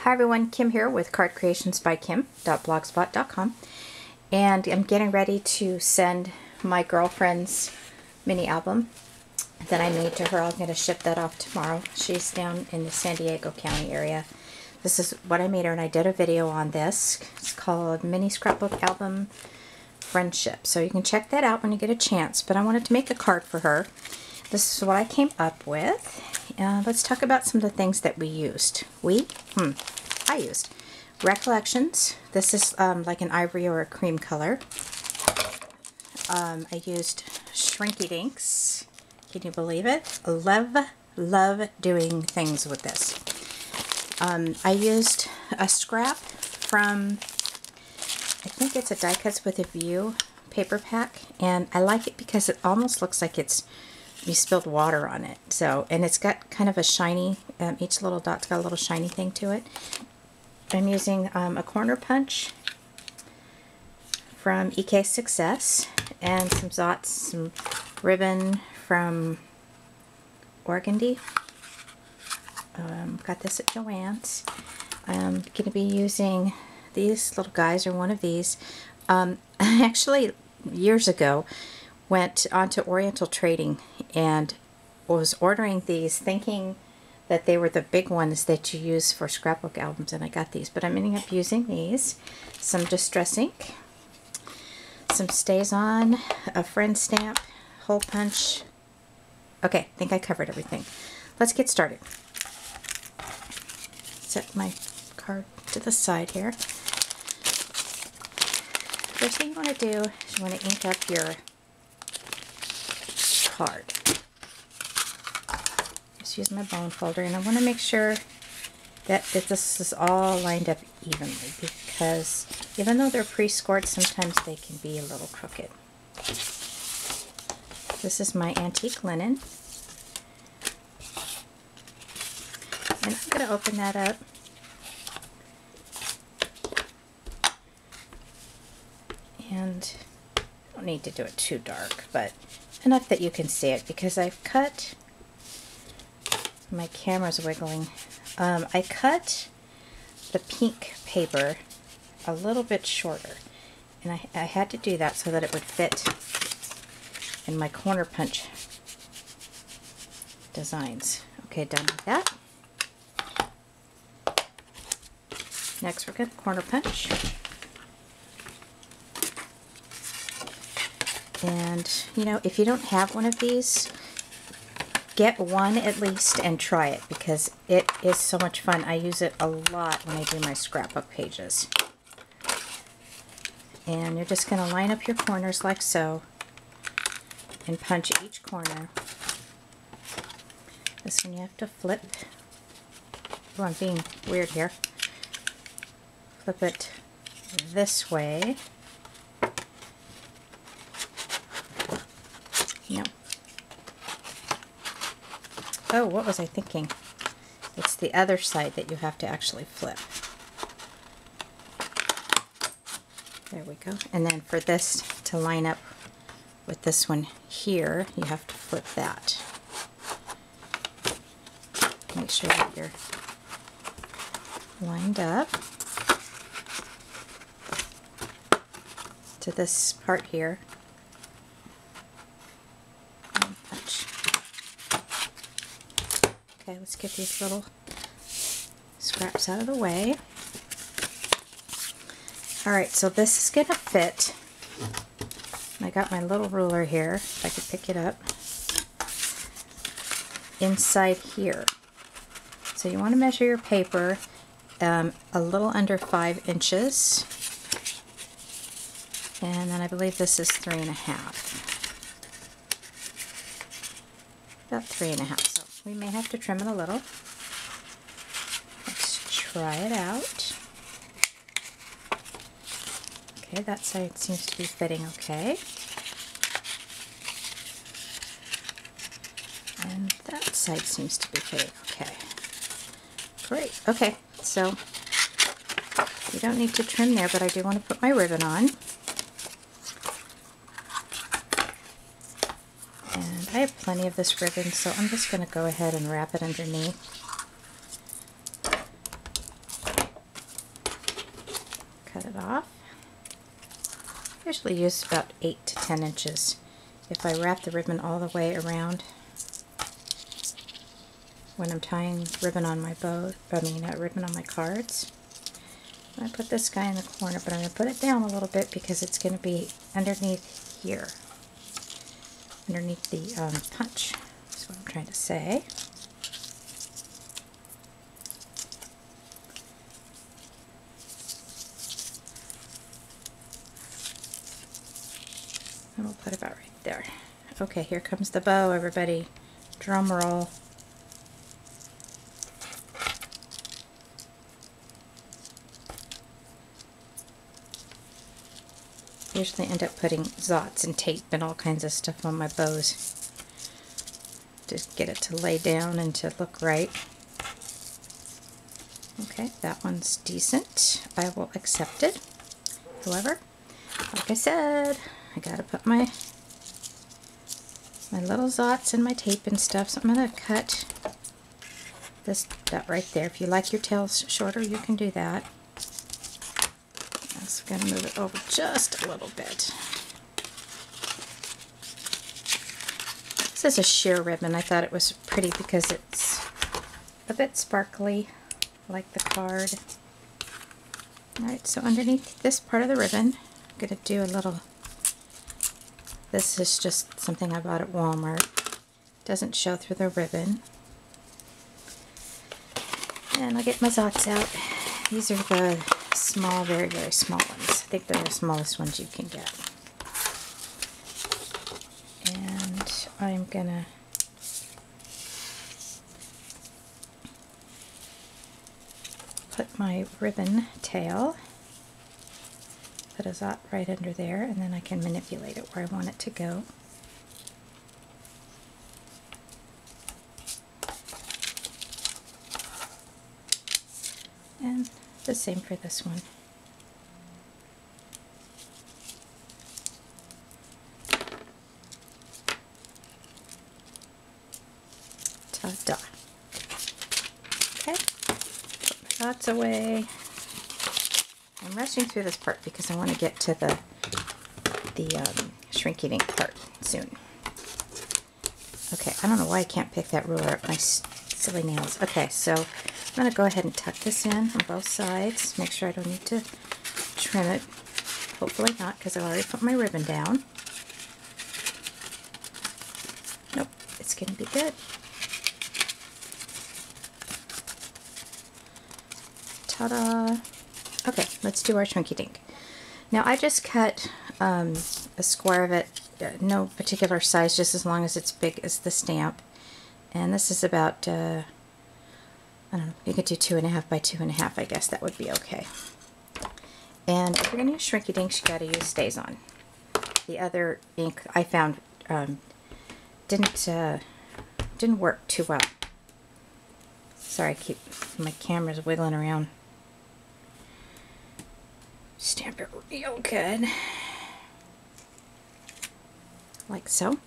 Hi everyone, Kim here with cardcreationsbykim.blogspot.com, and I'm getting ready to send my girlfriend's mini album that I made to her. I'm going to ship that off tomorrow. She's down in the San Diego County area. This is what I made her, and I did a video on this. It's called Mini Scrapbook Album Friendship, so you can check that out when you get a chance, but I wanted to make a card for her. This is what I came up with. Let's talk about some of the things that we used. I used Recollections. This is like an ivory or a cream color. I used Shrinky Dinks. Can you believe it? Love doing things with this. I used a scrap from, I think it's a Die Cuts with a View paper pack, and I like it because it almost looks like you spilled water on it. So, and it's got kind of a shiny, each little dot's got a little shiny thing to it. I'm using a corner punch from EK Success and some Zots, some ribbon from Organdy. Got this at Joann's. I'm going to be using these little guys, or one of these. I actually, years ago, went onto Oriental Trading and was ordering these thinking that they were the big ones that you use for scrapbook albums, and I got these, but I'm ending up using these. Some Distress ink, some Stays On, a friend stamp, hole punch. Okay, I think I covered everything. Let's get started. Set my card to the side here. First thing you want to do is you want to ink up your card. Just use my bone folder, and I want to make sure that this is all lined up evenly, because even though they're pre-scored, sometimes they can be a little crooked. This is my antique linen, and I'm going to open that up. And I don't need to do it too dark, but enough that you can see it, because I've cut, my camera's wiggling, I cut the pink paper a little bit shorter, and I had to do that so that it would fit in my corner punch designs. Okay, done with that. Next we're going to corner punch. And, you know, if you don't have one of these, get one at least and try it, because it is so much fun. I use it a lot when I do my scrapbook pages. And you're just going to line up your corners like so and punch each corner. This one you have to flip. Oh, I'm being weird here. Flip it this way. No. Oh, what was I thinking? It's the other side that you have to actually flip. There we go. And then for this to line up with this one here, you have to flip that. Make sure that you're lined up to this part here. Okay, let's get these little scraps out of the way. Alright, so this is going to fit. I got my little ruler here, if I could pick it up, inside here. So you want to measure your paper a little under 5 inches. And then I believe this is 3.5. About 3.5. So we may have to trim it a little. Let's try it out. Okay, that side seems to be fitting okay. And that side seems to be fitting okay. Great. Okay, so you don't need to trim there, but I do want to put my ribbon on. And I have plenty of this ribbon, so I'm just going to go ahead and wrap it underneath. cut it off. I usually use about 8 to 10 inches if I wrap the ribbon all the way around when I'm tying ribbon on my bow, ribbon on my cards. I put this guy in the corner, but I'm going to put it down a little bit because it's going to be underneath here, underneath the punch. That's what I'm trying to say. And we'll put about right there. Okay, here comes the bow, everybody. Drum roll. I usually end up putting zots and tape and all kinds of stuff on my bows. Just get it to lay down and to look right. Okay, that one's decent. I will accept it. However, like I said, I gotta put my little zots and my tape and stuff, so I'm gonna cut that right there. If you like your tails shorter, you can do that. I'm going to move it over just a little bit. This is a sheer ribbon. I thought it was pretty because it's a bit sparkly, like the card. Alright, so underneath this part of the ribbon, I'm going to do a little, this is just something I bought at Walmart. Doesn't show through the ribbon. And I'll get my zots out. These are the small, very, very small ones. I think they're the smallest ones you can get. And I'm gonna put my ribbon tail, put a zot right under there, and then I can manipulate it where I want it to go. And the same for this one. Ta-da. Okay, put my dots away. I'm rushing through this part because I want to get to the Shrinky Dink part soon. Okay, I don't know why I can't pick that ruler up my silly nails. Okay, so I'm going to go ahead and tuck this in on both sides. Make sure I don't need to trim it. Hopefully not, because I've already put my ribbon down. Nope, it's going to be good. Ta-da! Okay, let's do our Shrinky Dink. Now I just cut a square of it, no particular size, just as long as it's big as the stamp. And this is about, I don't know, you could do 2.5 by 2.5, I guess that would be okay. And if you're going to use Shrinky Dinks, you got to use StazOn. The other ink I found didn't work too well. Sorry, my camera's wiggling around. Stamp it real good, like so.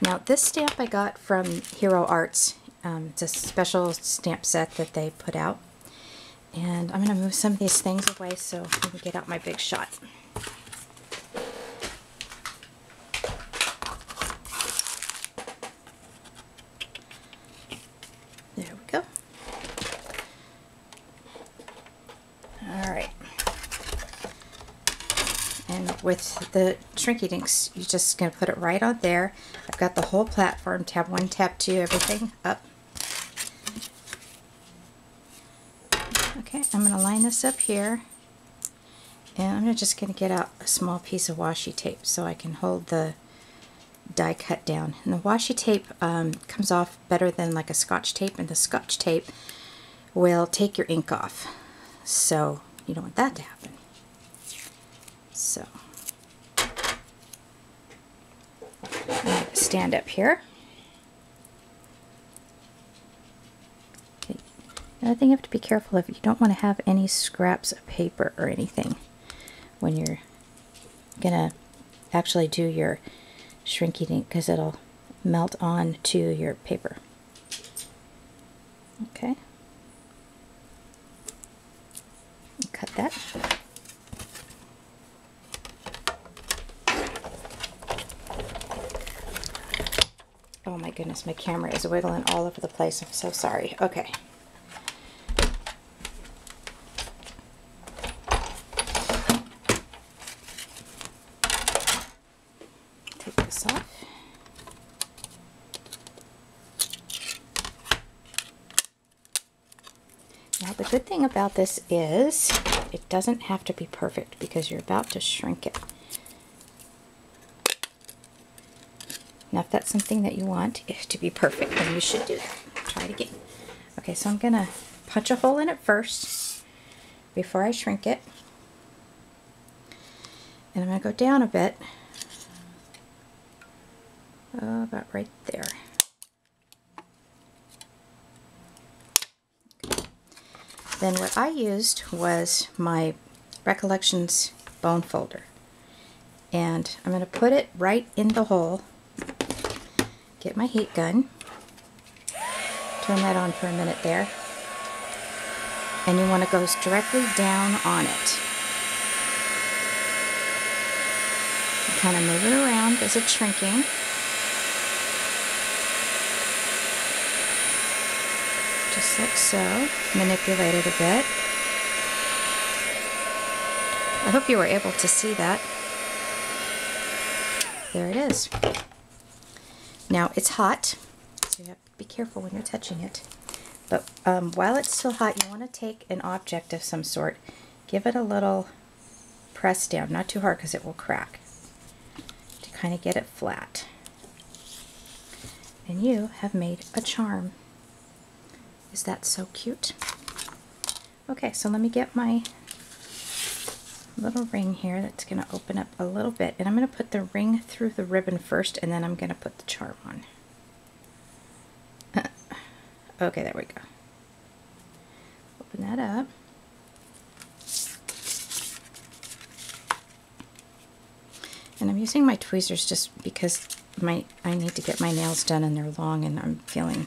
Now this stamp I got from Hero Arts. It's a special stamp set that they put out. And I'm going to move some of these things away so I can get out my big shot. There we go. Alright. And with the Shrinky Dinks, you're just going to put it right on there. I've got the whole platform, tab 1, tab 2, everything up. Okay, I'm going to line this up here. And I'm just going to get out a small piece of washi tape so I can hold the die cut down. And the washi tape comes off better than like a Scotch tape, and the Scotch tape will take your ink off. So you don't want that to happen. So I'm going to stand up here. Okay. Another thing you have to be careful of, you don't want to have any scraps of paper or anything when you're gonna actually do your Shrinky Dink, because it'll melt on to your paper. Okay. Cut that. Oh my goodness, my camera is wiggling all over the place. I'm so sorry. Okay. Take this off. Now the good thing about this is it doesn't have to be perfect because you're about to shrink it. Now if that's something that you want to be perfect, then you should do that. Try it again. Okay, so I'm gonna punch a hole in it first before I shrink it. And I'm gonna go down a bit. About right there. Then what I used was my Recollections bone folder. And I'm going to put it right in the hole. Get my heat gun. Turn that on for a minute there. And you want to go directly down on it. Kind of move it around as it's shrinking. Just like so. Manipulate it a bit. I hope you were able to see that. There it is. Now it's hot, so you have to be careful when you're touching it. But while it's still hot, you want to take an object of some sort, give it a little press down, not too hard because it will crack, to kind of get it flat. And you have made a charm. Is that so cute? Okay, so let me get my little ring here that's going to open up a little bit. And I'm going to put the ring through the ribbon first, and then I'm going to put the charm on. Okay, there we go. Open that up. And I'm using my tweezers just because I need to get my nails done and they're long and I'm feeling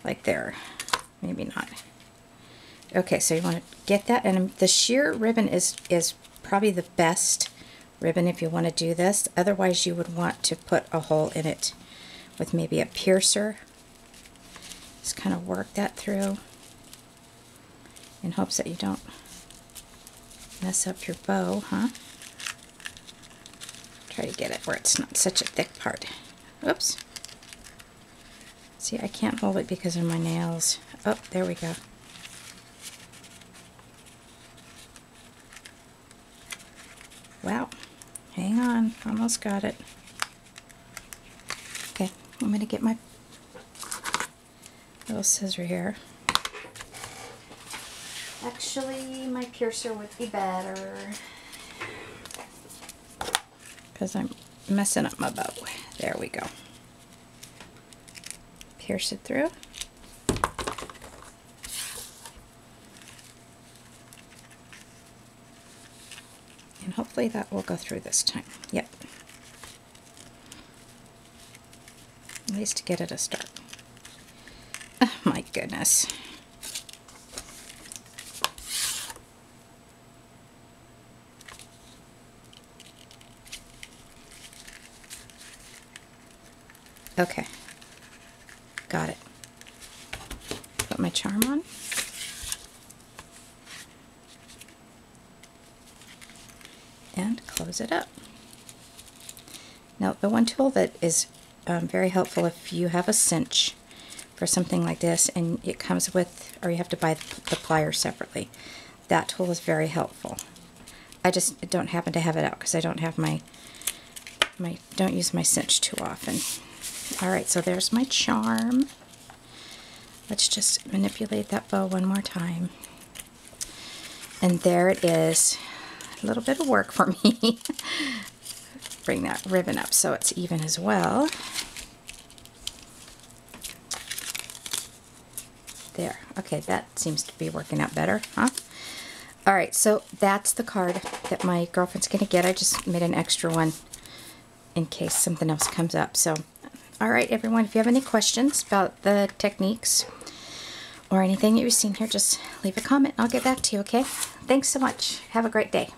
like they're maybe not. Okay, so you want to get that, and the sheer ribbon is probably the best ribbon if you want to do this. Otherwise you would want to put a hole in it with maybe a piercer. Just kind of work that through in hopes that you don't mess up your bow, huh? Try to get it where it's not such a thick part. Oops. See, I can't hold it because of my nails. Oh, there we go. Wow. Hang on. Almost got it. Okay, I'm going to get my little scissor here. Actually, my piercer would be better because I'm messing up my bow. There we go. Pierce it through. And hopefully that will go through this time. Yep. At least to get it a start. Oh my goodness. Okay. Got it. Put my charm on. And close it up. Now the one tool that is very helpful if you have a cinch for something like this and it comes with, or you have to buy the pliers separately, that tool is very helpful. I just don't happen to have it out because I don't have don't use my cinch too often. Alright, so there's my charm. Let's just manipulate that bow one more time. And there it is. A little bit of work for me. Bring that ribbon up so it's even as well. There. Okay, that seems to be working out better, huh? Alright, so that's the card that my girlfriend's going to get. I just made an extra one in case something else comes up. So, alright everyone, if you have any questions about the techniques or anything you've seen here, just leave a comment. I'll get back to you, okay? Thanks so much. Have a great day.